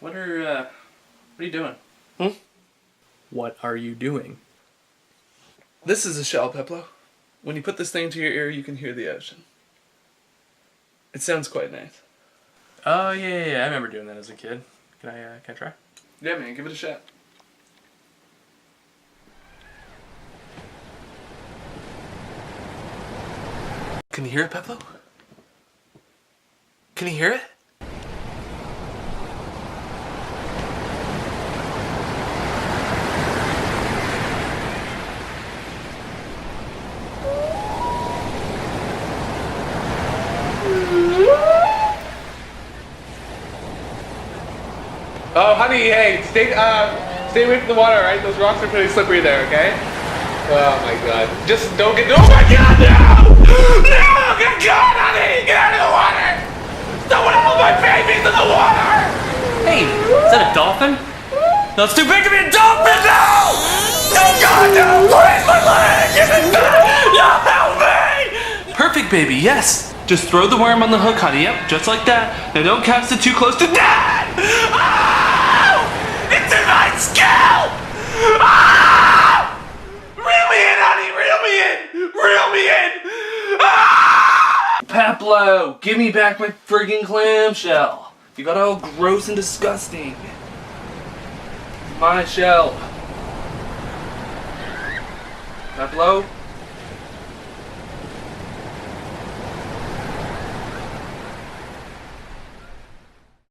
What are you doing? What are you doing? This is a shell, Peplo. When you put this thing to your ear, you can hear the ocean. It sounds quite nice. Oh, yeah. I remember doing that as a kid. Can I try? Yeah, man, give it a shot. Can you hear it, Peplo? Can you hear it? Oh, honey, hey, stay away from the water, alright? Those rocks are pretty slippery there, okay? Oh my god. Just don't get, oh my god, no! No! Get gone, honey! Get out of the water! Someone hold my babies in the water! Hey, is that a dolphin? No, it's too big to be a dolphin! No! Oh god, no! Please, my leg! Give it back! No, help me! Perfect, baby, yes! Just throw the worm on the hook, honey. Yep, just like that. Now don't cast it too close to Dad! Oh! It's in my scalp! Oh! Reel me in, honey! Reel me in! Reel me in! Ah! Peplo, give me back my friggin' clamshell. You got all gross and disgusting. My shell. Peplo?